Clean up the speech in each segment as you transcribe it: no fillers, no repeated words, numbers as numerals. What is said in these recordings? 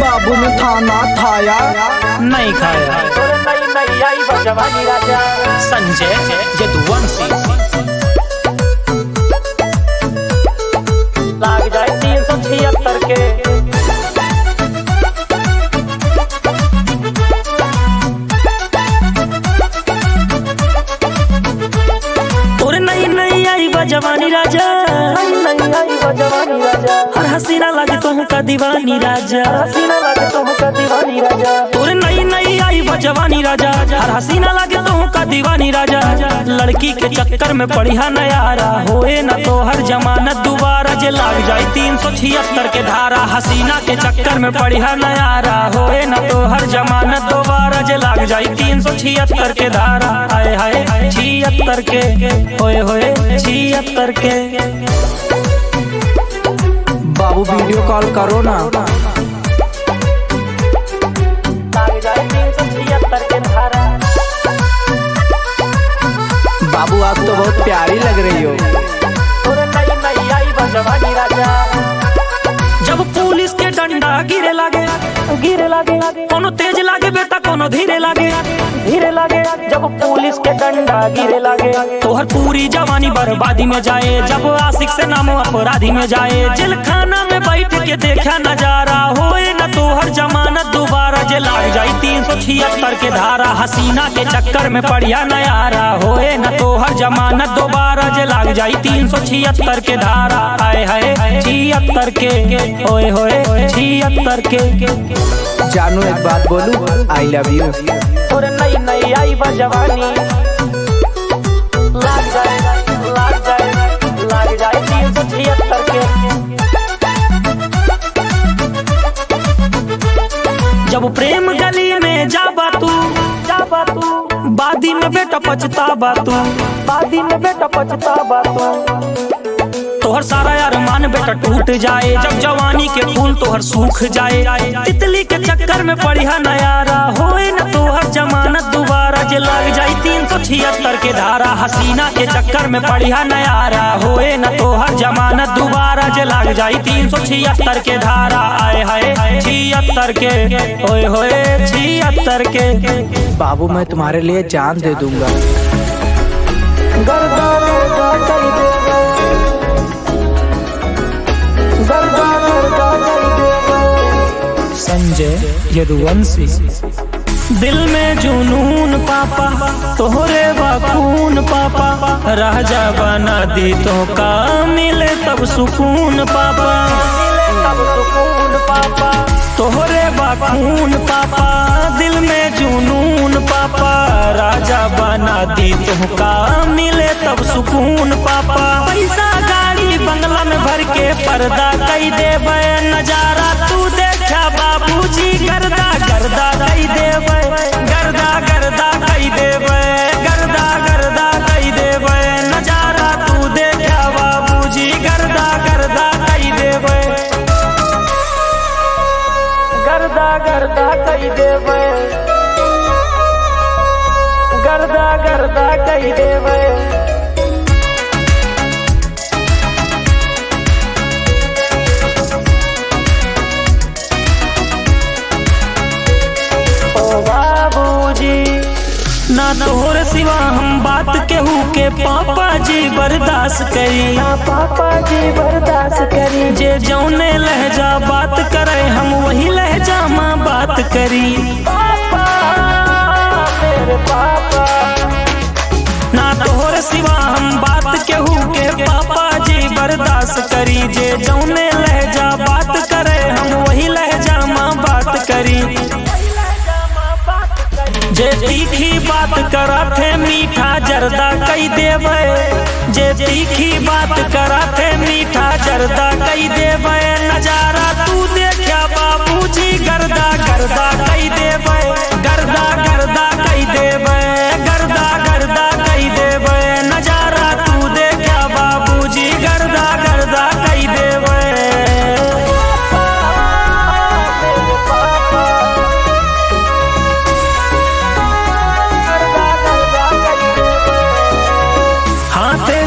बाबू ने खाना खाया नहीं खाया। नहीं आई जवानी राजा संजय यदुवंशी लाग जाए 376 के। जवानी राजा नहीं आई जवानी राजा हर हसीना लागे तो का दीवानी राजा हसीना लागे तो का दीवानी राजा तोरे नई आई जवानी राजा हर हसीना लागे तो का दीवानी राजा लड़की के चक्कर में पढ़िया नयारा होए न तो हर जमानत दोबारा जे लाग जाए 376 के धारा हसीना के चक्कर में पढ़िया नयारा होए न तो हर जमानत दोबारा जे लाग जाए 376 के धारा हाय हाय 76 के होए होए 76 के। बाबू वीडियो कॉल करो ना। बाबू आप तो बहुत प्यारी लग रही हो। नहीं आई जवानी राजा जब पुलिस के डंडा गिरे लागे कोनो तेज लागे बेटा कोनो धीरे लागे जब पुलिस के डंडा गिरे लागे तोहर पूरी जवानी बर्बादी में जाए जब आशिक से नाम अपराधी में जाए जेल खाना में बैठ के देखा नजारा होए न तोहर जमानत दोबारा जे लाग जाए 376 के धारा हसीना के चक्कर में पड़िया नयारा होए न तोहर जमानत दोबारा जे लाग जाए 376 के धारा आए हाय 76 के होए होए 76 के। जानू एक बात बोलूं आई लव यू। और नहीं आई जवानी लाग जाए 376 के। जब प्रेम गली में जाबा तू बादी में बेटा पछताबा तू तोहर सारा अरमान बेटा टूट जाए जब जवानी के फूल तोहर सूख जाए तितली के चक्कर में पड़िया नयारा होए न तोहर जमानत दोबारा जे लग जाए 376 के धारा हसीना के चक्कर में पड़िया नयारा होए न तोहर जमानत दोबारा जे लग जाए 376 के धारा आए हाय 76 के होए होए 76 के। बाबू मैं तुम्हारे लिए जान दे दूंगा। संजय यदुवंशी दिल में जुनून पापा तोहरे बखून पापा राजा बना दी तो का मिले तब सुकून पापा तोहरे बखून पापा दिल में जुनून पापा राजा बना दी तो का मिले तब सुकून पापा पैसा गाड़ी बंगला में भर के पर्दा कई देवे नजारा तू देखा बाबूजी गर्दा गर्दा कई देवे गर्दा गर्दा कई देवे गर्दा गर्दा कई देवे नजारा तू देखा बाबूजी गर्दा गर्दा कई देवे गर्दा गर्दा कई देवे गर्दा गर्दा कई देवे। ना तोहर सिवा हम बात केहू के पापा जी बर्दाश्त करी जे जौने लहजा बात करे हम वही लहजा माँ बात करी ना तोहर सिवा हम बात केहू के पापा जी बर्दाश्त करी जे जौने लहजा बात करे हम वही लहजा माँ बात करी जे तीखी बात करते मीठा जर्दा कई देवे जे तीखी बात करते मीठा जर्दा कई देवे नजारा तू देखा बाबूजी गर्दा गर्दा कई देवे गर्दा गर्दा कई देवे गर्दा गर्दा कई देवे नजारा तू देखा बाबूजी गर्दा गर्दा कई देवे।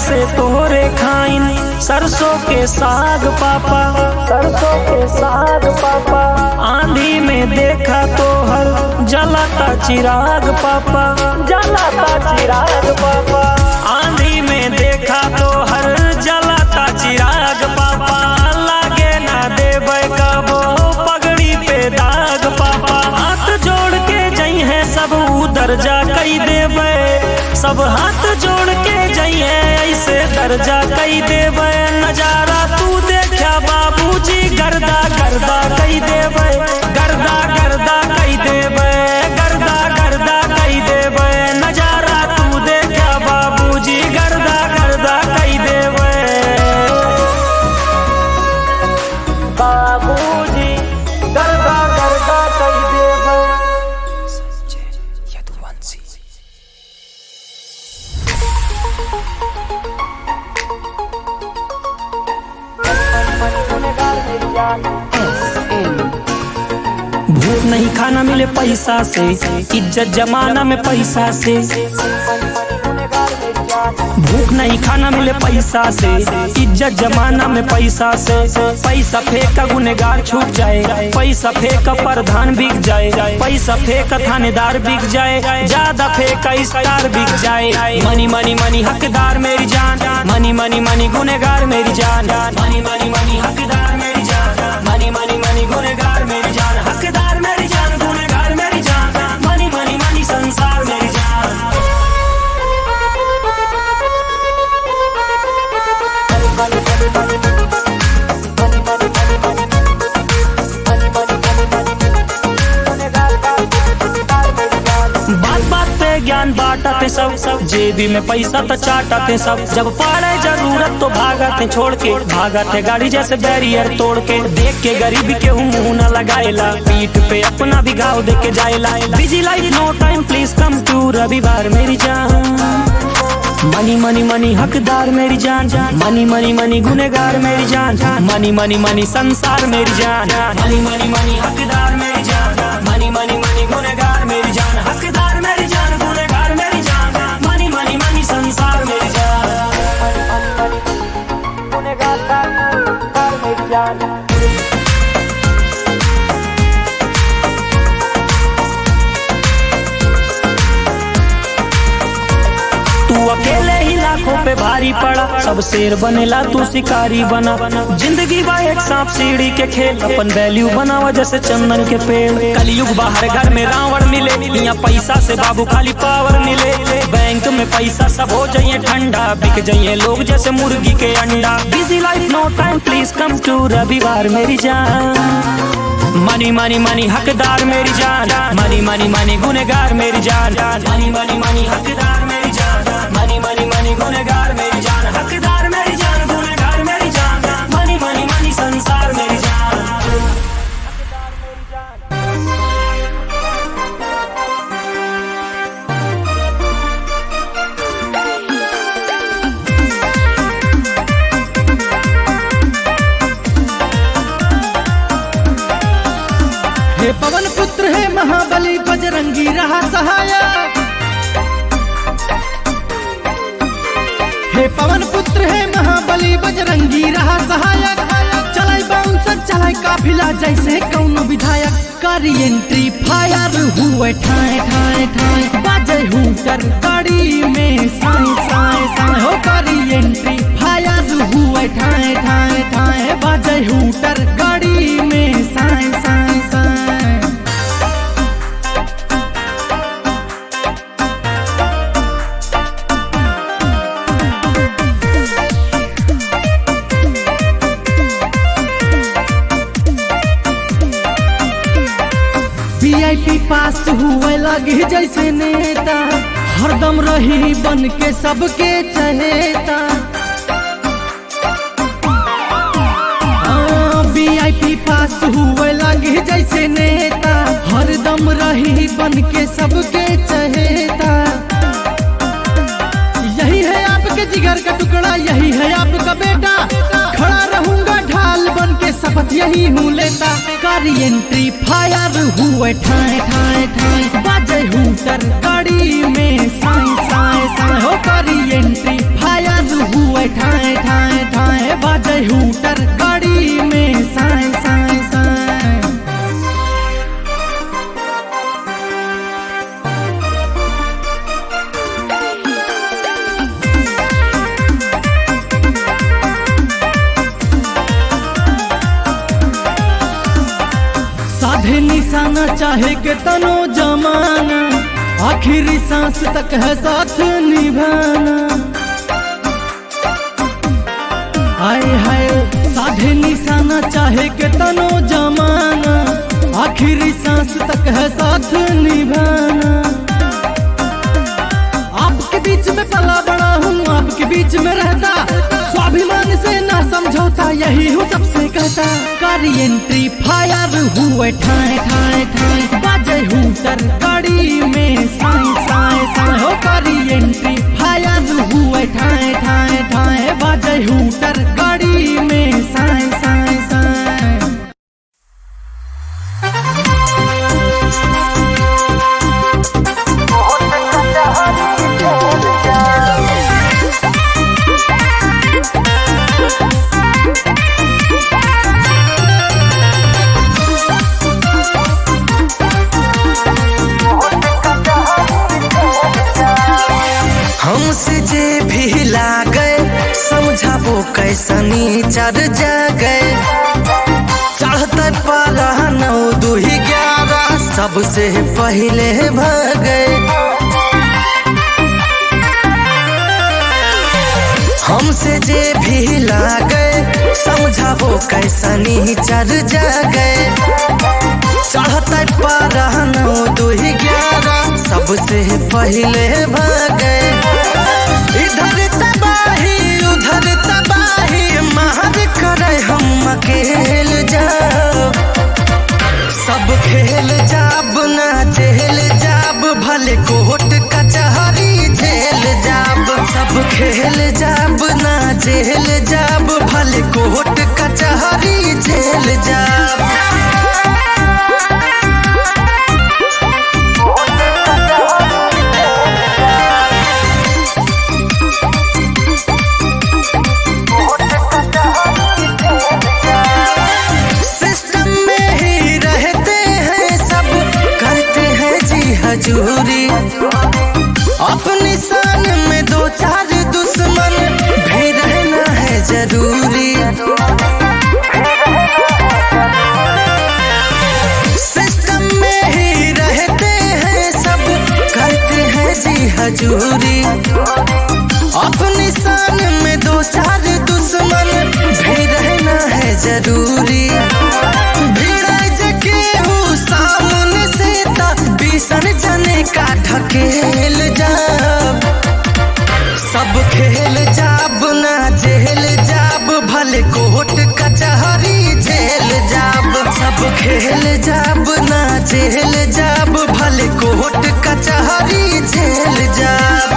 से तोहरे खाइन सरसों के साग पापा, सरसों के साग पापा, आंधी में देखा तो हर जलाता चिराग पापा, जलाता चिराग पापा, आंधी में देखा तो हर जलाता चिराग पापा, लागे ना देवे कबो पगड़ी पे दाग पापा, हाथ जोड़ के जई है सब दर्जा कई देवे, सब हाथ जोड़ के जई है ऐसे दर्जा कई देवे, नजारा तू देखा बाबूजी गर्दा गर्दा कई देवे, गर्दा गर्दा कई देवे, गर्दा गर्दा कई देवे, नजारा तू देखा बाबूजी गर्दा गर्दा कई देवे, बाबूजी गर्दा गर्दा कई देवे। भूख नहीं खाना मिले पैसा से, इज्जत जमाना में पैसा से, भूख नहीं खाना मिले पैसा से, इज्जत जमाना में पैसा से, पैसा फेंका गुनेगार छूट जाए, पैसा फेंका प्रधान बिक जाए, पैसा फेंका थानेदार बिक जाए, ज्यादा फेंका स्टार बिक जाए, मनी मनी मनी हकदार मेरी जान, मनी मनी मनी गुनेगार मेरी जान, मनी मनी मनी हकदार मेरी जान, मनी मनी मनी गुनेगार मेरी जान, हकदार मेरी जान, गुनेगार मेरी जान, मनी मनी मनी संसार मेरी जान। बात बात पे ज्ञान बांटते सब, जेबी में पैसा तो चाटते सब, जब पड़े जरूरत तो भागते छोड़ के, भागते गाड़ी जैसे बैरियर तोड़ के, देख के गरीबी के मुंह न लगाएला, पीठ पे अपना भी घाव दे के जाएला, busy life no time please come to रविवार मेरी जान, मनी मनी मनी हकदार मेरी जान, मनी मनी मनी गुनेगार मेरी जान, मनी मनी मनी संसार मेरी जान, मनी मनी मनी हकदार मेरी जान, मनी मनी मनी गुनेगार मेरी जान, हकदार मेरी जान, गुनेगार मेरी जान, मनी मनी मनी संसार मेरी जान। गुनेगार मेरी जान। तू अकेले ही लाखों पे भारी पड़ा, सब शेर बनेला तू शिकारी बना, जिंदगी बा एक सांप सीढ़ी के खेल, अपन वैल्यू बनावा जैसे चंदन के पेड़, कलयुग बाहर घर में रावण मिले, यहाँ पैसा से बाबू खाली पावर मिले, बैंक में पैसा सब हो जाइए ठंडा, बिक जाइए लोग जैसे मुर्गी के अंडा, busy life no time please come to रविवार मेरी जान, मनी मनी मनी हकदार मेरी जान, मनी मनी मनी गुनेगार मेरी जान, मनी मनी मनी हकदार मेरी जान, मनी मनी मनी गुनेगार मेरी जान, हकदार मेरी जान, गुनेगार मेरी जान, मनी मनी मनी संसार मेरी जान। हे पवन पुत्र है महाबली बजरंगी रहा सहायक, हे पवन पुत्र है महाबली बजरंगी रहा सहायक, चलाई बाउंसर चलाई काफिला जैसे कौनो विधायक, करी एंट्री फायर हुए ठाए ठाए ठाए, बाजे हूटर गाड़ी में साए साए साए, हो करी एंट्री फायर हुए ठाए ठाए ठाए, बाजे हूटर गाड़ी में साए साए साए। VIP पास हुए लगे जैसे नेता, हरदम रही बन के सबके चहेता, VIP पास हुए लगे जैसे नेता, हरदम रही बन के सबके चहेता, यही है आपके जिगर का टुकड़ा, यही है आपका बेटा, खड़ा रहूंगा ढाल बन के शपथ यही हूँ लेता, करी एंट्री फायर हुए ठाए ठाए ठाए, बाजे हूटर गाड़ी में साए साए साए, हो करी एंट्री फायर हुए ठाए ठाए ठाए बाजे हूटर गाड़ी में साए साए साए। साधे निशाना चाहे के तनो जमाना, आखिरी सांस तक है साथ निभाना। आए हाय साधे निशाना चाहे के तनो जमाना, आखिरी सांस तक है साथ निभाना। आपके बीच में पला बड़ा हूँ, आपके बीच में रहता, स्वाभिमान से ना समझौता, यही हूँ सबसे कहता। कारी एंट्री फायर हुए ठाए ठाए ठाए बाजे हूटर गाड़ी में साए साए साए। हो कारी एंट्री फायर हुए ठाए ठाए ठाए बाजे हूटर गाड़ी में साए साए साए। हमसे जे भी लागे समझाबो कैसनी चढ़ जागे। चढ़ते पारा 9 2 11 सबसे पहले भागे। हमसे जे भी लागे समझाबो कैसनी चढ़ जागे। चढ़ते पारा 9 2 11 सबसे पहले भागे। इधर तबाही उधर तबाही मार करे हम अकेल जाब। सब खेल जाब ना जेल जाब, भले कोर्ट कचहरी जेल जाब। सब खेल जाब ना जेल जाब, भले कोर्ट कचहरी जेल जाब। हजूरी अपनी शान में 2 4 दुश्मन भी रहना है जरूरी। सिस्टम में ही रहते हैं सब करते हैं जी हजूरी। अपनी शान में 2 4 दुश्मन भी रहना है जरूरी। सामने से बीसन जने का ढकेल जाब। सब खेल जाब ना जेल जाब, भले कोर्ट कचहरी जेल जाब। सब खेल जाब ना जेल जाब, भले कोर्ट कचहरी जेल जाब।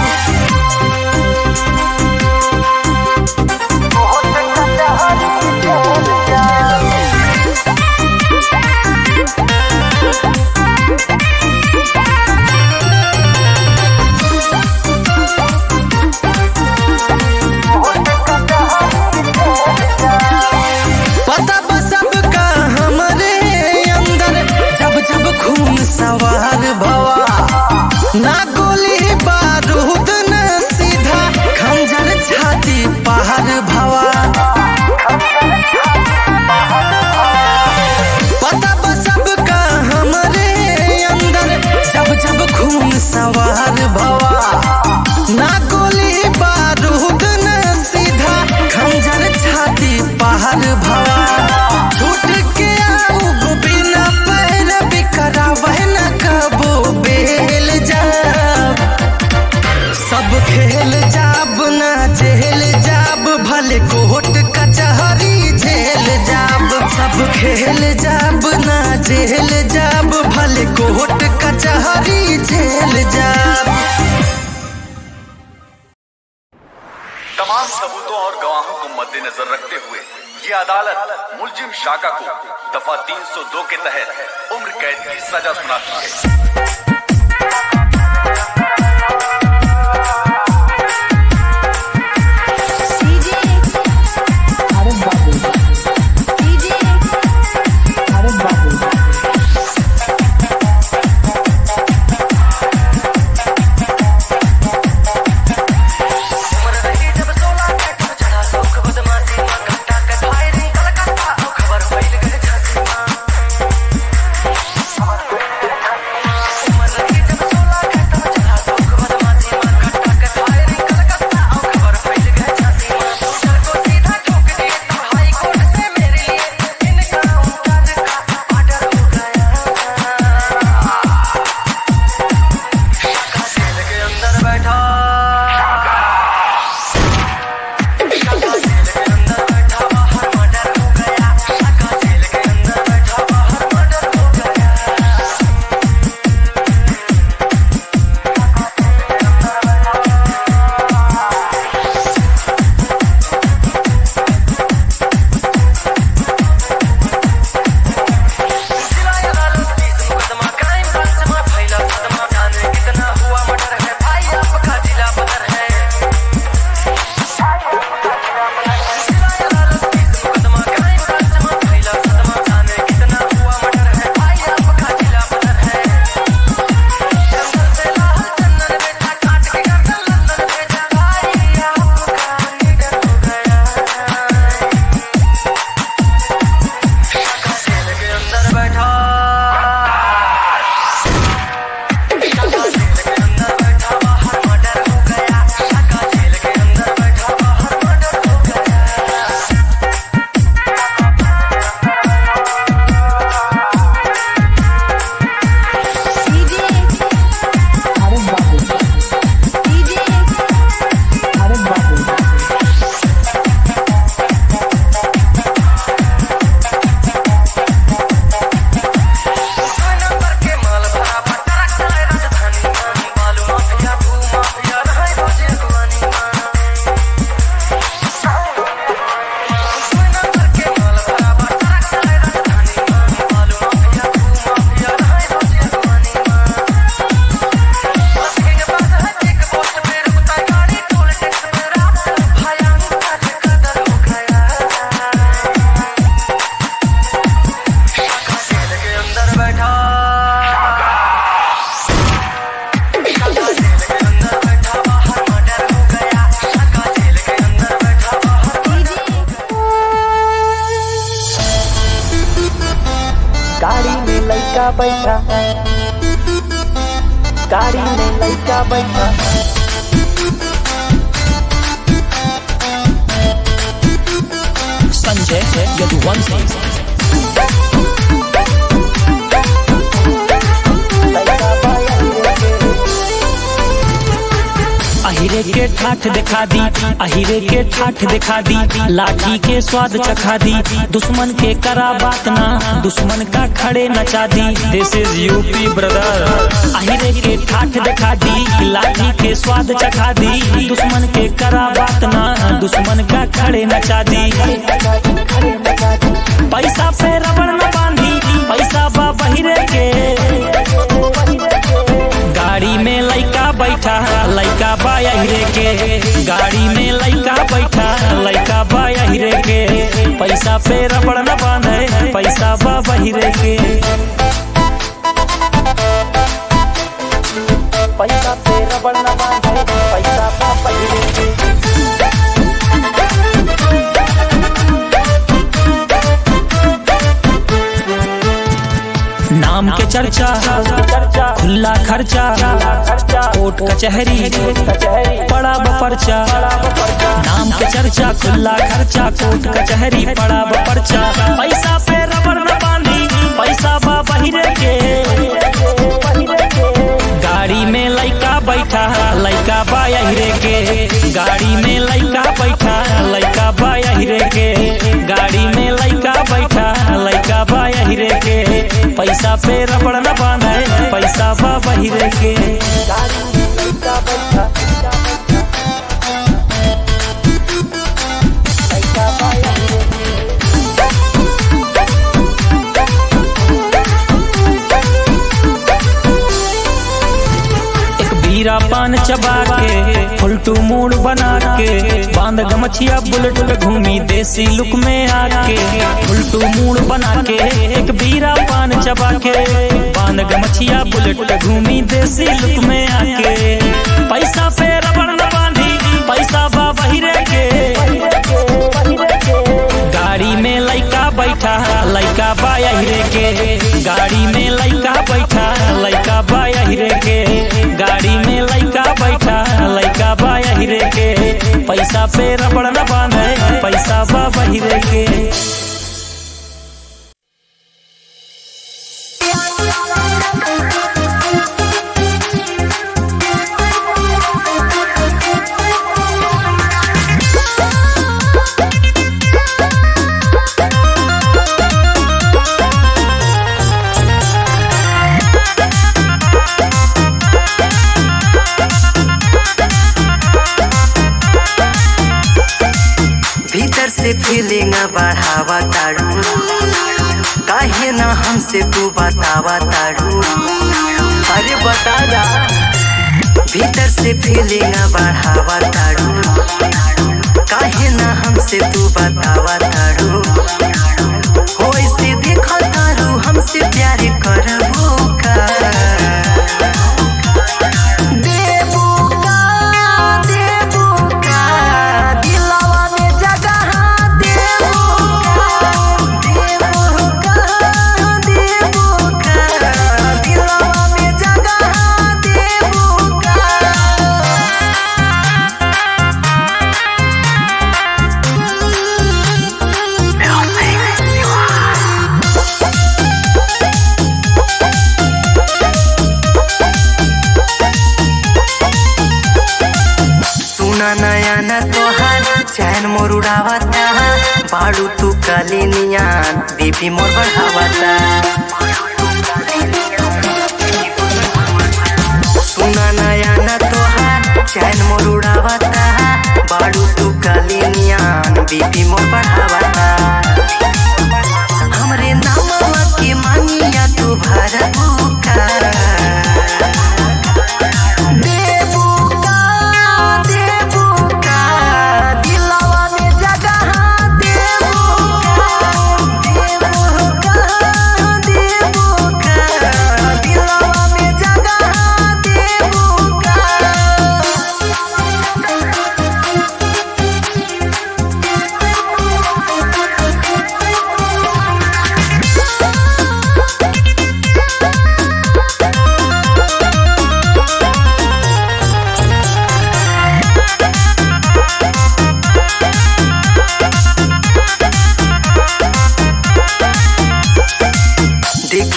सवार भवा ना गोली बारूद न सीधा खंजर छाती पहाड़ भवा। पता बसब का हमरे अंदर जब जब खून सवार भवा। ना गोली बारूद न सीधा खंजर छाती पहाड़ भवा। छूट के आऊ बिना पैर बिकरा बहना कबो बेल जाब। सब खेल जाब ना जेल जाब, भले कोर्ट कचहरी जेल जाब। सब खेल जाब ना जेल जाब, भले कोर्ट कचहरी जेल जाब। तमाम सबूतों और गवाहों को मद्देनजर रखते हुए ये अदालत मुलजिम शाका को दफा 302 के तहत उम्र कैद की सजा सुनाती है। गाड़ी में लड़का बैठा, गाड़ी में लड़का बैठा। संजय यदुवंशी। अहिरे के ठाठ दिखा दी, अहिरे के ठाठ दिखा दी, लाठी के स्वाद चखा दी, दुश्मन के करा बात ना, दुश्मन का खड़े नचा दी। दिस इज यूपी ब्रदर। अहिरे के ठाठ दिखा दी, लाठी के स्वाद चखा दी, दुश्मन के करा बात ना, दुश्मन का खड़े नचा दी। पैसा पे रबड़ न बांधी, पैसा बा बहिरे के, गाड़ी में लइका बैठा, लइका बा अहिरे के, गाड़ी में लइका बैठा, लइका बा अहिरे के, पैसा पे रबड़ न बांधे, पैसा बा बहिरे के। पैसा पे रबड़ न बांधे, पैसा बा बहिरे के। नाम के चर्चा, खुला खर्चा, कोर्ट कचहरी, पड़ा बपर्चा। नाम के चर्चा, खुला खर्चा, कोर्ट कचहरी, पड़ा बपर्चा। पैसा पे रबड़ न बांधी, पैसा बा बहिरे के, गाड़ी में लइका बैठा, लइका बा अहिरे के, गाड़ी में लइका बैठा, लइका बा अहिरे के, गाड़ी में लइका बैठा, लइका बा अहिरे के, पैसा पे रबड़ न बांधे, पैसा बा बहिरे के। गाड़ी में लड़का बैठा, लड़का बा अहिरे के। हीरा पान चबा के, फुलटू मूड बना के, बांध गमछिया बुलेट पे घूमी देसी लुक में आके। फुलटू मूड बना के, एक बीरा पान चबा के, बांध गमछिया बुलेट पे घूमी देसी लुक में आके। पैसा पे रबड़ न बांधी, पैसा बा बहिरे के, गाड़ी में लइका बैठा, लइका बा अहिरे के, गाड़ी में लइका बैठा, लइका बा अहिरे के, गाड़ी में लइका बैठा, लइका बा अहिरे के, पैसा पे रबड़ न बांधे, पैसा बा बहिरे के। फीलिंग बढ़ावा तारू, काहे ना हमसे तू बतावा तारू। अरे बता दा, भीतर से फीलिंग बढ़ावा तारू, काहे ना हमसे तू बतावा तारू। हो ऐसे देखो तारू, हमसे प्यार करबो का, नया न तोहार चैन मोर उड़ावता, बाड़ू तू कालिनिया बीपी मोर बढ़ावता। सुना नया न तोहार चैन मोर उड़ावता, बाड़ू तू कालिनिया बीपी मोर बढ़ावता। हमरे नामवा के मांगिया तू भरबू का,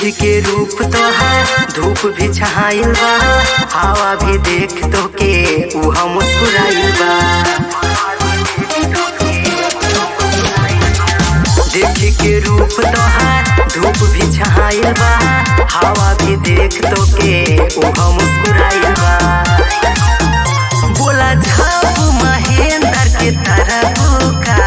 देखी के रूप तोहार धूप भी छहाइल बा, हवा भी देख तो के उहा मुस्कुराइल बा। देखी के रूप तोहार धूप भी छहाइल बा, हवा भी देख तो के उहा मुस्कुराइल बा। बोला झाप महेंद्र के तरह का